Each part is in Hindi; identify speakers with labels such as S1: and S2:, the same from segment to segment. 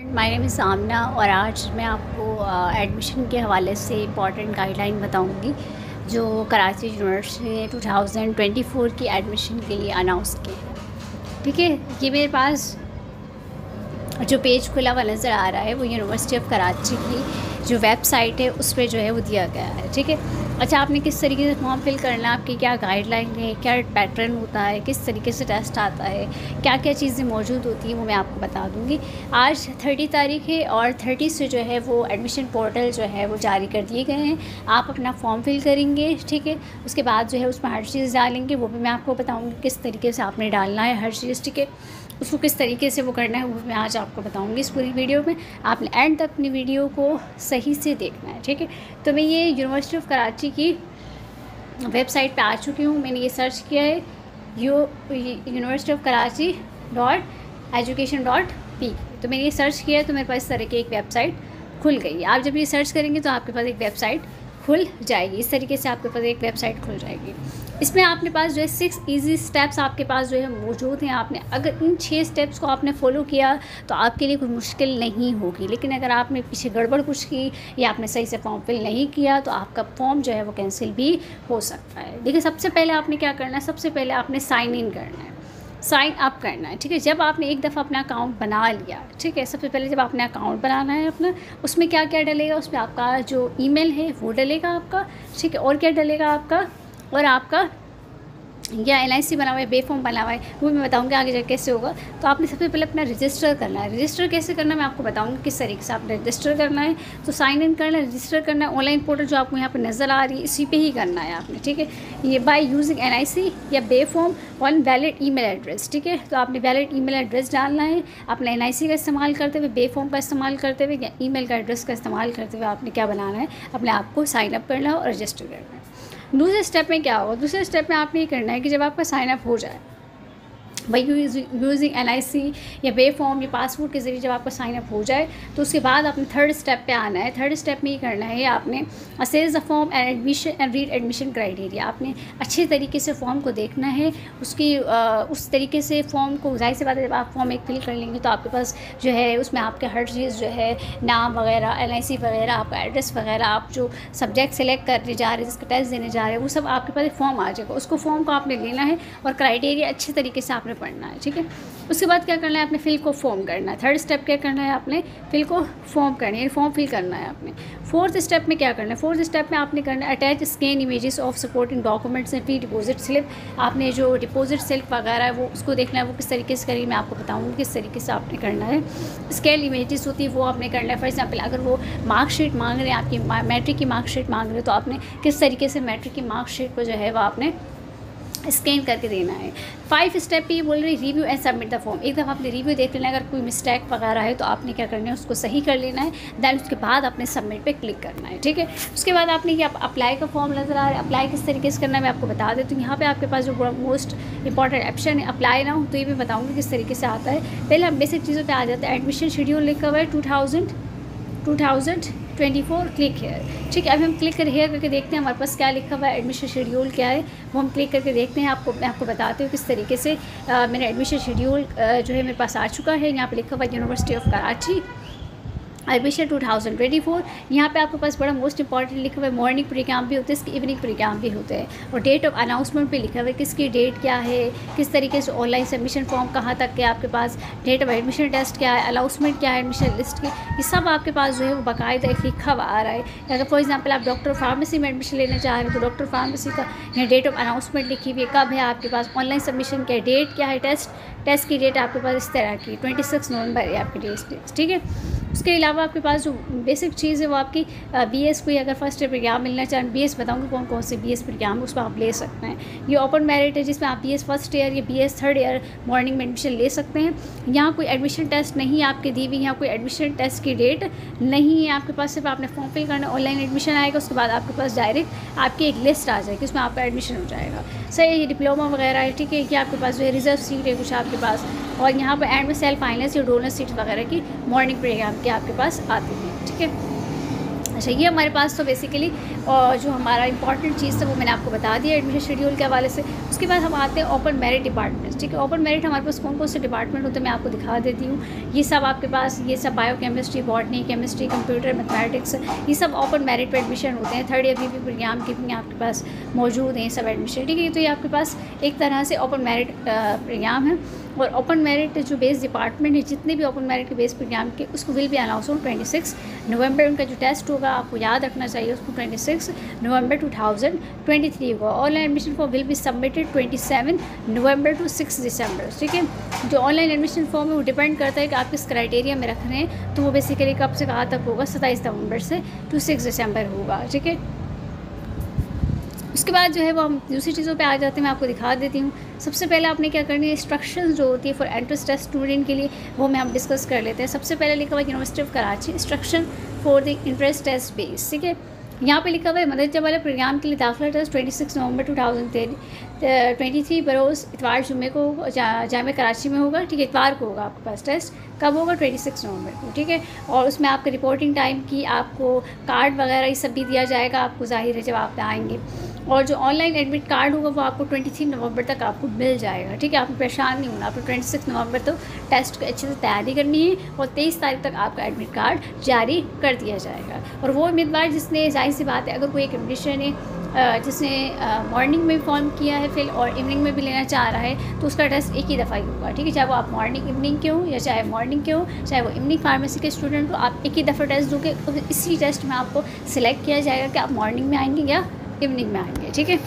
S1: माय नेम इज़ आमना और आज मैं आपको एडमिशन के हवाले से इम्पॉर्टेंट गाइडलाइन बताऊंगी जो कराची यूनिवर्सिटी ने 2024 की एडमिशन के लिए अनाउंस की है। ठीक है, ये मेरे पास जो पेज खुला हुआ नज़र आ रहा है वो यूनिवर्सिटी ऑफ कराची की जो वेबसाइट है उस पर जो है वो दिया गया है। ठीक है, अच्छा आपने किस तरीके से फॉर्म फिल करना है, आपकी क्या गाइडलाइन है, क्या पैटर्न होता है, किस तरीके से टेस्ट आता है, क्या क्या चीज़ें मौजूद होती हैं वो मैं आपको बता दूँगी। आज 30 तारीख है और 30 से जो है वो एडमिशन पोर्टल जो है वो जारी कर दिए गए हैं। आप अपना फॉर्म फिल करेंगे, ठीक है, उसके बाद जो है उसमें हर चीज़ डालेंगे, वो भी मैं आपको बताऊँगी किस तरीके से आपने डालना है हर चीज़। ठीक है, उसको किस तरीके से वो करना है वो मैं आज आपको बताऊंगी इस पूरी वीडियो में। आपने एंड तक अपनी वीडियो को सही से देखना है। ठीक है, तो मैं ये यूनिवर्सिटी ऑफ कराची की वेबसाइट पे आ चुकी हूँ। मैंने ये सर्च किया है यूनिवर्सिटी ऑफ कराची .education.p। तो मैंने ये सर्च किया है तो मेरे पास इस तरह की एक वेबसाइट खुल गई। आप जब ये सर्च करेंगे तो आपके पास एक वेबसाइट खुल जाएगी। इस तरीके से आपके पास एक वेबसाइट खुल जाएगी। इसमें आपके पास जो है 6 ईजी स्टेप्स आपके पास जो है मौजूद हैं। आपने अगर इन 6 स्टेप्स को आपने फॉलो किया तो आपके लिए कोई मुश्किल नहीं होगी। लेकिन अगर आपने पीछे गड़बड़ कुछ की या आपने सही से फॉर्म फिल नहीं किया तो आपका फॉर्म जो है वो कैंसिल भी हो सकता है। देखिए, सबसे पहले आपने क्या करना है, सबसे पहले आपने साइन इन करना है, साइन अप करना है। ठीक है, जब आपने एक दफ़ा अपना अकाउंट बना लिया, ठीक है, सबसे पहले जब आपने अकाउंट बनाना है अपना, उसमें क्या क्या डलेगा, उसमें आपका जो ईमेल है वो डलेगा आपका। ठीक है, और क्या डलेगा आपका, और आपका या LIC बना हुआ है, बे फॉर्म बना हुआ है, वो मैं बताऊंगी आगे जाके कैसे होगा। तो आपने सबसे पहले अपना रजिस्टर करना है। रजिस्टर कैसे करना है मैं आपको बताऊंगी किस तरीके से आपने रजिस्टर करना है। तो साइन इन करना है, रजिस्टर करना है, ऑनलाइन पोर्टल जो आपको यहाँ पर नज़र आ रही है इसी पे ही करना है आपने। ठीक है, ये बाय यूजिंग LIC या बे form on valid email address. ठीक है, तो आपने वैलिड ईमेल एड्रेस डालना है अपना LIC का इस्तेमाल करते हुए, बे फॉर्म का इस्तेमाल करते हुए या ईमेल का एड्रेस का इस्तेमाल करते हुए आपने क्या बनाना है, अपने आप को साइन अप करना है और रजिस्टर करना है। दूसरे स्टेप में क्या होगा, दूसरे स्टेप में आपने ये करना है कि जब आपका साइन अप हो जाए भाई यूजिंग LIC या बे फॉर्म या पासपोर्ट के ज़रिए जब आपका साइन अप हो जाए तो उसके बाद आपने थर्ड स्टेप पे आना है। थर्ड स्टेप में ये करना है, आपने assess the form and admission and read admission criteria. आपने अच्छे तरीके से फॉर्म को देखना है, उसकी उस तरीके से फॉर्म को, जाहिर सी बात है जब आप फॉर्म एक फिल कर लेंगे तो आपके पास जो है उसमें आपके हर चीज़ जो है नाम वगैरह, LIC वगैरह, आपका एड्रेस वगैरह, आप जो सब्जेक्ट सेलेक्ट करने जा रहे हैं, जिसका टेस्ट देने जा रहे हैं, वो सब आपके पास एक फॉर्म आ जाएगा। उसको फॉर्म को आपने लेना है और क्राइटेरिया अच्छे तरीके से आपने पढ़ना है। ठीक है, उसके बाद क्या करना है, आपने फिल को फॉर्म करना है। थर्ड स्टेप क्या करना है, आपने फिल को फॉर्म करनी है, फॉर्म फिल करना है आपने। फोर्थ स्टेप में क्या करना है, फोर्थ स्टेप में आपने करना है attach scan images of supporting documents and pre deposit slip. आपने जो डिपॉजिट स्लिप वगैरह है वो उसको देखना है, वो किस तरीके से करेंगे मैं आपको बताऊँगी किस तरीके से आपने करना है। स्कैन इमेजेस होती है वो आपने करना है। फॉर एग्जाम्पल अगर वो मार्कशीट मांग रहे हैं, आपकी मैट्रिक की मार्कशीट मांग रहे हैं, तो आपने किस तरीके से मैट्रिक की मार्कशीट को जो है वो आपने स्कैन करके देना है। 5 स्टेप पे ये बोल रही review and submit the form. एक दफ़ा आपने रिव्यू देख लेना है, अगर कोई मिस्टेक वगैरह है तो आपने क्या करना है, उसको सही कर लेना है। दैन उसके बाद आपने सबमिट पे क्लिक करना है। ठीक है, उसके बाद आपने ये अप्लाई का फॉर्म नज़र आ रहा है, अप्लाई किस तरीके से करना है मैं आपको बता देती हूँ। यहाँ पे आपके पास जो मोस्ट इंपॉर्टेंट ऑप्शन है अप्लाई ना हो, तो ये भी बताऊँगी किस तरीके से आता है। पहले हम बेसिक चीज़ों पर आ जाते हैं। एडमिशन शेड्यूल लिखा हुआ है 2024 क्लिक हेयर। ठीक है, अब हम क्लिक कर हेयर करके देखते हैं हमारे पास क्या लिखा हुआ है, एडमिशन शेड्यूल क्या है वो हम क्लिक करके देखते हैं। मैं आपको बताती हूँ किस तरीके से मेरा एडमिशन शेड्यूल जो है मेरे पास आ चुका है। यहाँ पे लिखा हुआ है यूनिवर्सिटी ऑफ कराची एडमिशन 2024। यहाँ पे आपके पास बड़ा मोस्ट इंपॉर्टेंट लिखा हुआ है मॉर्निंग प्रोग्राम भी होते हैं, इसके इवनिंग प्रोग्राम भी होते हैं। और डेट ऑफ अनाउंसमेंट पे लिखा हुआ है किसकी डेट क्या है, किस तरीके से ऑनलाइन सबमिशन फॉर्म कहाँ तक है आपके पास, डेट ऑफ एडमिशन टेस्ट क्या है, अनाउंसमेंट क्या है एडमिशन लिस्ट की, ये सब आपके पास जो है वो बाकायदा एक लिखा हुआ आ रहा है। अगर फॉर एग्जाम्पल आप डॉक्टर फार्मेसी में एडमिशन लेना चाह रहे हैं तो डॉक्टर फार्मेसी का यहाँ डेट ऑफ अनाउंसमेंट लिखी हुई है, कब है आपके पास, ऑनलाइन सबमिशन क्या है, डेट क्या है, टेस्ट की डेट आपके पास इस तरह की 26 नवंबर है आपकी डेट। ठीक है, उसके अलावा आपके पास जो बेसिक चीज़ है वो आपकी BS कोई अगर फर्स्ट ईयर प्रोग्राम मिलना चाहें, BS बताऊंगी कौन कौन से BS प्रोग्राम उसमें आप ले सकते हैं। ये ओपन मेरिट है जिसमें आप BS फर्स्ट ईयर या BS थर्ड ईयर मॉर्निंग में एडमिशन ले सकते हैं। यहाँ कोई एडमिशन टेस्ट नहीं आपके दी हुई, यहाँ कोई एडमिशन टेस्ट की डेट नहीं है आपके पास, सिर्फ आपने फॉर्म फिल करना, ऑनलाइन एडमिशन आएगा, उसके बाद आपके पास डायरेक्ट आपकी एक लिस्ट आ जाएगी, उसमें आपका एडमिशन हो जाएगा। सही, ये डिप्लोमा वगैरह है। ठीक है, कि आपके पास जो है रिजर्व सीट है कुछ आपके पास, और यहाँ पर एंड में सेल्फ फाइनेंस या डोनर सीट वगैरह की मॉर्निंग प्रोग्राम की आपके पास आती है। ठीक है, अच्छा, ये हमारे पास तो बेसिकली जो हमारा इंपॉर्टेंट चीज़ था वो मैंने आपको बता दिया एडमिशन शेड्यूल के हवाले से। उसके बाद हम आते हैं ओपन मेरिट डिपार्टमेंट्स। ठीक है, ओपन मेरिट हमारे पास कौन कौन से डिपार्टमेंट होते हैं मैं आपको दिखा देती हूँ। ये सब आपके पास, ये सब biochemistry, botany, chemistry, computer, mathematics, ये सब ओपन मेरिट पर एडमिशन होते हैं। थर्ड ईयर भी प्रोग्राम के भी आपके पास मौजूद हैं सब एडमिशन। ठीक है, तो ये आपके पास एक तरह से ओपन मेरिट प्रोग्राम है। और ओपन मेरिट जो बेस डिपार्टमेंट है, जितने भी ओपन मेरिट के बेस प्रोग्राम के, उसको विल भी अनाउंस ऑन 26 नवंबर। उनका जो टेस्ट होगा आपको याद रखना चाहिए, उसको 26 नवंबर 2023 होगा। Online admission form will be submitted 27 November to 6 December. ठीक है, जो ऑनलाइन एडमिशन फॉर्म है वो डिपेंड करता है कि आप किस क्राइटेरिया में रख रहे हैं, तो वो बेसिकली कब से कहाँ तक होगा, 27 नवंबर से टू 6 दिसंबर होगा। ठीक है, उसके बाद जो है वो हम दूसरी चीज़ों पे आ जाते हैं, मैं आपको दिखा देती हूँ। सबसे पहले आपने क्या करनी है, इंस्ट्रक्शंस जो होती है फॉर एंट्रेंस टेस्ट स्टूडेंट के लिए, वो मैं हम डिस्कस कर लेते हैं। सबसे पहले लिखा हुआ है university of Karachi instruction for the entrance test base. ठीक है, यहाँ पे लिखा हुआ है मदरजा वाले प्रोग्राम के लिए दाखिला टेस्ट 26 नवंबर 2023 बरोज़ इतवार जुम्मे को जामे कराची में होगा। ठीक है, इतवार को होगा आपके पास टेस्ट। कब होगा, 26 नवंबर को। ठीक है, और उसमें आपका रिपोर्टिंग टाइम की आपको कार्ड वगैरह ये सब भी दिया जाएगा आपको, ज़ाहिर है जब आप आएँगे। और जो ऑनलाइन एडमिट कार्ड होगा वो आपको 23 नवंबर तक आपको मिल जाएगा। ठीक है, आपको परेशान नहीं होना, आपको 26 नवंबर तो टेस्ट की अच्छे से तैयारी करनी है और 23 तारीख तक आपका एडमिट कार्ड जारी कर दिया जाएगा। और वो उम्मीदवार जिसने, जाहिर सी बात है, अगर कोई एक एडमिशन है जिसने मॉर्निंग में फॉर्म किया है फिर और इवनिंग में भी लेना चाह रहा है, तो उसका टेस्ट एक ही दफ़ा ही होगा। ठीक है, चाहे वो आप मॉर्निंग इवनिंग के हो या चाहे मॉर्निंग के हो, चाहे वो इवनिंग फार्मेसी के स्टूडेंट हो, आप एक ही दफ़ा टेस्ट दोगे। इसी टेस्ट में आपको सिलेक्ट किया जाएगा कि आप मॉर्निंग में आएंगे या इवनिंग में आएंगे। ठीक है,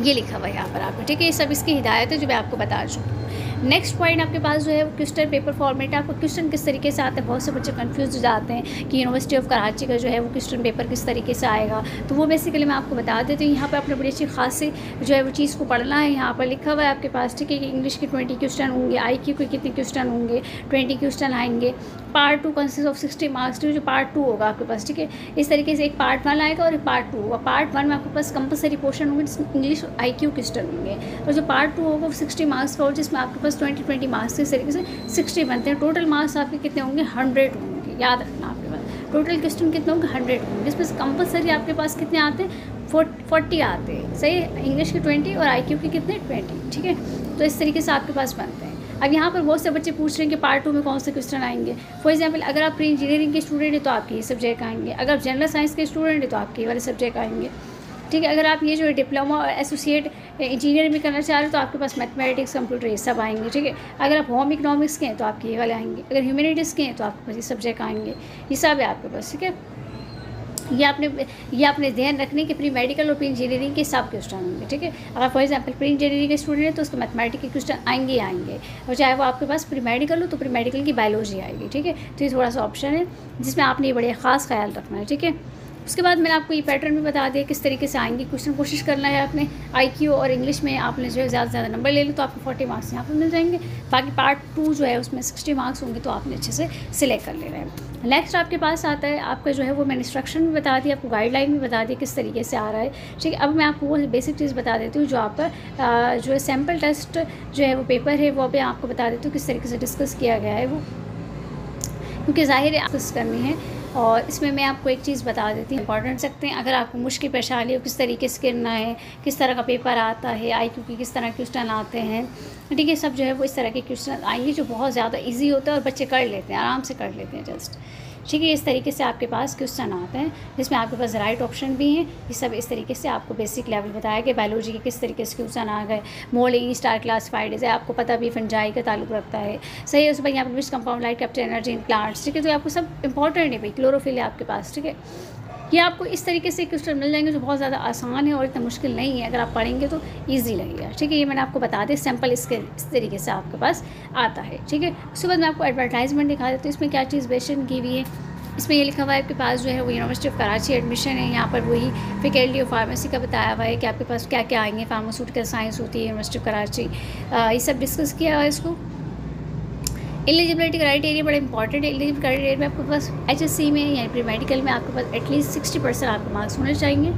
S1: ये लिखा हुआ है यहाँ पर आपको। ठीक है, ये सब इसकी हिदायत है जो मैं आपको बता चुकी हूँ। नेक्स्ट पॉइंट आपके पास जो है वो क्वेश्चन पेपर फॉर्मेट है। आपको क्वेश्चन किस तरीके से आते हैं, बहुत से बच्चे कंफ्यूज हो जाते हैं कि यूनिवर्सिटी ऑफ कराची का जो है वो क्वेश्चन पेपर किस तरीके से आएगा, तो वो बेसिकली मैं आपको बता देती हूँ। यहाँ पर आपने बड़ी अच्छी खासी जो है वो चीज़ को पढ़ना है। यहाँ पर लिखा हुआ है आपके पास, ठीक है, कि इंग्लिश के 20 क्वेश्चन होंगे, IQ के कितने क्वेश्चन होंगे, 20 क्वेश्चन आएंगे। पार्ट 2 कंसिस्ट ऑफ 60 मार्क्स, जो पार्ट 2 होगा आपके पास। ठीक है, इस तरीके से एक पार्ट 1 आएगा और एक पार्ट 2 होगा। पार्ट 1 में आपके पास कंपलसरी पोर्शन होंगे जिसमें इंग्लिश और IQ क्वेश्चन होंगे, और जो पार्ट 2 होगा वो 60 मार्क्स का होगा जिसमें आपके पास 20 मार्क्स इस तरीके से 60 बनते हैं। टोटल मार्क्स आपके कितने होंगे, 100 होंगे। याद रखना आपके पास टोटल क्वेश्चन कितने होंगे, 100 होंगे, जिसमें से कंपलसरी आपके पास कितने आते हैं, 40 आते हैं। सही, इंग्लिश के 20 और IQ के कितने, 20। ठीक है, तो इस तरीके से आपके पास बनते हैं। अब यहाँ पर बहुत से बच्चे पूछ रहे हैं कि पार्ट 2 में कौन से क्वेश्चन आएंगे। फॉर एग्जांपल, अगर आप प्री इंजीनियरिंग के स्टूडेंट हैं तो आपके ये सब्जेक्ट आएंगे, अगर आप जनरल साइंस के स्टूडेंट हैं तो आपके ये वाले सब्जेक्ट आएंगे। ठीक है, अगर आप ये जो है डिप्लोमा और एसोसिएट इंजीनियर में करना चाह रहे हो तो आपके पास मैथमेटिक्स, कंप्यूटर ये सब आएंगे। ठीक है, अगर आप होम इकोनॉमिक्स के हैं तो आपके ये वाले आएंगे, अगर ह्यूमैनिटीज़ के हैं तो आपके पास ये सब्जेक्ट आएंगे। ये सब है आपके पास। ठीक है, ये आपने ध्यान रखने के प्री मेडिकल और प्री इंजीनियरिंग के सब क्वेश्चन होंगे। ठीक है, अगर फॉर एग्जांपल प्री इंजीनियरिंग के स्टूडेंट है तो उसको मैथमेटिक्स के क्वेश्चन आएंगे ही आएंगे, और चाहे वो आपके पास प्री मेडिकल हो तो प्री मेडिकल की बायोलॉजी आएगी। ठीक है, तो ये थोड़ा सा ऑप्शन है जिसमें आपने ये बड़े ख़ास ख्याल रखना है। ठीक है, उसके बाद मैंने आपको ये पैटर्न भी बता दिया किस तरीके से आएंगे क्वेश्चन। कोशिश करना है आपने IQ और इंग्लिश में आपने जो है ज़्यादा से ज़्यादा नंबर ले लो तो आपको 40 मार्क्स यहाँ पर मिल जाएंगे। बाकी पार्ट 2 जो है उसमें 60 मार्क्स होंगे तो आपने अच्छे से सिलेक्ट कर लेना है। नेक्स्ट आपके पास आता है आपका जो है वो मैंने इंस्ट्रक्शन भी बता दिया, आपको गाइडलाइन भी बता दी किस तरीके से आ रहा है। ठीक है, अब मैं आपको वो बेसिक चीज़ बता देती हूँ जो आपका जो है सैम्पल टेस्ट जो है वो पेपर है वो अभी आपको बता देती हूँ किस तरीके से डिस्कस किया गया है वो, क्योंकि ज़ाहिर है डिस्कस करनी है। और इसमें मैं आपको एक चीज़ बता देती हूँ, इंपॉर्टेंट सकते हैं। अगर आपको मुश्किल परेशानी हो किस तरीके से करना है, किस तरह का पेपर आता है, IQ की किस तरह क्वेश्चन आते हैं, ठीक है, सब जो है वो इस तरह के क्वेश्चन आएंगे जो बहुत ज़्यादा इजी होता है और बच्चे कर लेते हैं, आराम से कर लेते हैं जस्ट। ठीक है, इस तरीके से आपके पास क्वेश्चन आते हैं जिसमें आपके पास राइट ऑप्शन भी हैं। ये सब इस तरीके से आपको बेसिक लेवल बताया गया। बायोलॉजी के किस तरीके से क्वेश्चन आ गए, मोल ई स्टार क्लासिफाइड है, आपको पता भी फंजाई का ताल्लुक रखता है। सही है, उसमें यहाँ पर which compound like capture energy in plants. ठीक है, तो आपको सब इंपॉर्टेंट है भाई, क्लोरोफिल है आपके पास। ठीक है, ये आपको इस तरीके से क्वेश्चन मिल जाएंगे जो बहुत ज़्यादा आसान है और इतना मुश्किल नहीं है, अगर आप पढ़ेंगे तो ईजी लगेगा। ठीक है, ये मैंने आपको बता दें सैम्पल इसके इस तरीके से आपके पास आता है। ठीक है, उसके बाद मैं आपको एडवर्टाइजमेंट दिखा देती हूँ, इसमें क्या चीज़ मेंशन की हुई है। इसमें ये लिखा हुआ है आपके पास जो है वो यूनिवर्सिटी ऑफ कराची एडमिशन है। यहाँ पर वही फैकल्टी ऑफ फार्मेसी का बताया हुआ है कि आपके पास क्या क्या आएंगे, फार्मास्यूटिकल साइंस होती है यूनिवर्सिटी ऑफ कराची, ये सब डिस्कस किया हुआ है इसको। एलिजिबिलिटी क्राइटेरिया बड़ा इंपॉर्टेंट है। एलिजिबिलिटी क्राइटेरिया में आपके पास HSC में या प्री मेडिकल में आपके पास एटलीस्ट 60% आपके मार्क्स होने चाहिए।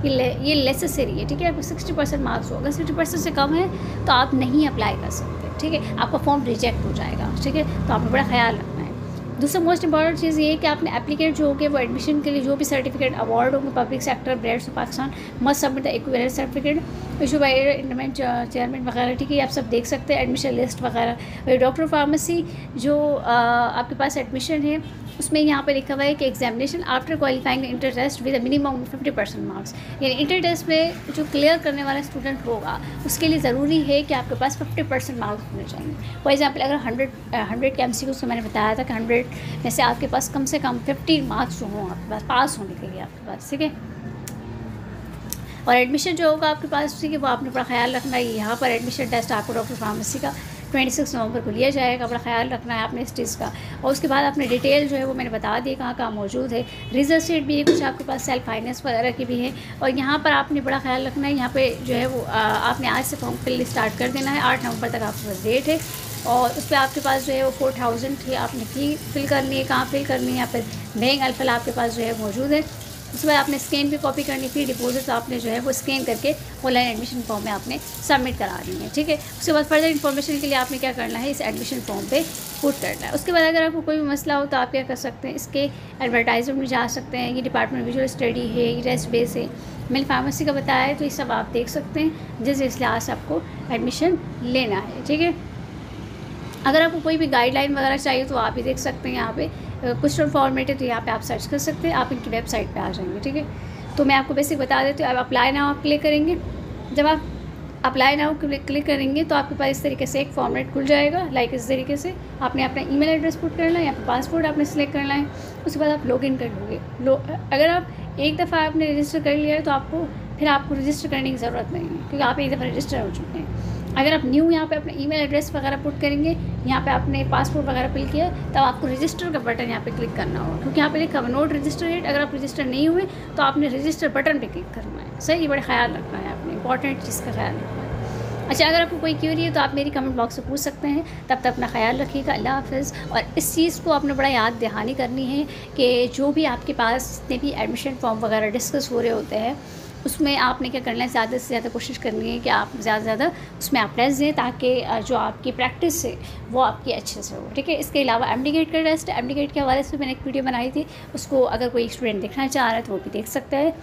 S1: ये नेसेसरी है। ठीक है, आपको 60% मार्क्स होगा, 60% से कम है तो आप नहीं अप्लाई कर सकते। ठीक है, आपका फॉर्म रिजेक्ट हो जाएगा। ठीक है, तो आपको बड़ा ख्याल रखना है। दूसरा मोस्ट इंपॉर्टेंट चीज़ ये है कि आपने एप्लीकेट जो होंगे वो एडमिशन के लिए जो भी सर्टिफिकेट अवार्ड होंगे public sector breads of Pakistan must submit the equivalent certificate issue bye entertainment chairman वगैरह, ठीक है, आप सब देख सकते हैं एडमिशन लिस्ट वगैरह। डॉक्टर फार्मेसी जो आपके पास एडमिशन है उसमें यहाँ पे लिखा हुआ है कि examination after qualifying inter test with minimum 50% marks, यानी इंटर टेस्ट में जो क्लियर करने वाला स्टूडेंट होगा उसके लिए ज़रूरी है कि आपके पास 50% मार्क्स होने चाहिए। फॉर एग्जाम्पल अगर 100 के MCQ मैंने बताया था कि 100 में से आपके पास कम से कम 50 मार्क्स जो हों आपके पास पास होने के लिए आपके पास, ठीक है। और एडमिशन जो होगा आपके पास, ठीक है, वो आपने बड़ा ख्याल रखना है। यहाँ पर एडमिशन टेस्ट आपको डॉक्टर फार्मेसी का 26 नवंबर को लिया जाएगा, बड़ा ख्याल रखना है आपने इस चीज़ का। और उसके बाद आपने डिटेल जो है वो मैंने बता दी कहाँ कहाँ मौजूद है। रिजल्ट शीट भी है कुछ आपके पास, सेल्फ फाइनेंस वगैरह की भी है। और यहाँ पर आपने बड़ा ख्याल रखना है, यहाँ पे जो है वो आपने आज से फॉर्म फिल स्टार्ट कर देना है। 8 नवंबर तक आपके पास डेट है और उस पर आपके पास जो है वो 4000 थी आपने फ़ी फिल करनी है। कहाँ फिल करनी है? यहाँ पर बैंक अल्फल आपके पास जो है मौजूद है। उसके बाद आपने स्कैन भी कॉपी करनी थी, डिपॉजिट आपने जो है वो स्कैन करके ऑनलाइन एडमिशन फॉर्म में आपने सबमिट करा दी है, ठीक है। उसके बाद फर्दर इन्फॉर्मेशन के लिए आपने क्या करना है, इस एडमिशन फॉर्म पे पुट करना है। उसके बाद अगर आपको कोई भी मसला हो तो आप क्या कर सकते हैं, इसके एडवर्टाइजमेंट में जा सकते हैं। ये डिपार्टमेंट विजुअल स्टडी है, ये टेस्ट बेस है, मैंने फार्मेसी का बताया है, तो ये सब आप देख सकते हैं जिस लिहाज से आपको एडमिशन लेना है, ठीक है। अगर आपको कोई भी गाइडलाइन वगैरह चाहिए तो आप भी देख सकते हैं। यहाँ पे कुछ फॉर्मेट है तो यहाँ पे आप सर्च कर सकते हैं, आप इनकी वेबसाइट पे आ जाएंगे, ठीक है। तो मैं आपको बेसिक बता देती हूँ। आप अप्लाई नाउ आप क्लिक करेंगे, जब आप अप्लाई नाउ क्लिक करेंगे तो आपके पास इस तरीके से एक फॉर्मेट खुल जाएगा। लाइक इस तरीके से आपने अपना ईमेल एड्रेस पुट करना है, यहाँ पर पासवर्ड आपने सेलेक्ट करना है। उसके बाद आप लॉगिन कर लोगे। अगर आप एक दफ़ा आपने रजिस्टर कर लिया है तो आपको रजिस्टर करने की ज़रूरत नहीं है, क्योंकि आप एक दफ़ा रजिस्टर हो चुके हैं। अगर आप न्यू यहाँ पे अपना ईमेल एड्रेस वगैरह पुट करेंगे, यहाँ पे आपने पासपोर्ट वगैरह फिल किया, तब आपको रजिस्टर का बटन यहाँ पे क्लिक करना होगा, क्योंकि यहाँ पे लिखा हुआ नोट रजिस्टर येट। अगर आप रजिस्टर नहीं हुए तो आपने रजिस्टर बटन पे क्लिक करना है। सही, ये बड़ा ख्याल रखना है आपने, इंपॉर्टेंट चीज़ का ख्याल रखना है। अच्छा, अगर आपको कोई क्यूरी है तो आप मेरी कमेंट बॉक्स से पूछ सकते हैं। तब तक अपना ख्याल रखिएगा। अल्लाह हाफ़िज़। और इस चीज़ को आपने बड़ा याद दहानी करनी है कि जो भी आपके पास जितने भी एडमिशन फॉर्म वगैरह डिस्कस हो रहे होते हैं उसमें आपने क्या करना है, ज़्यादा से ज़्यादा कोशिश करनी है कि आप ज़्यादा से ज़्यादा उसमें आप टेस्ट दें, ताकि जो आपकी प्रैक्टिस है वो आपकी अच्छे से हो, ठीक है। इसके अलावा एमडीगेट का टेस्ट, एमडीगेट के हवाले से मैंने एक वीडियो बनाई थी, उसको अगर कोई स्टूडेंट देखना चाह रहा है तो वो भी देख सकता है।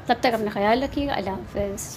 S1: तब तक अपना ख्याल रखिएगा। अल्लाह हाफ़िज़।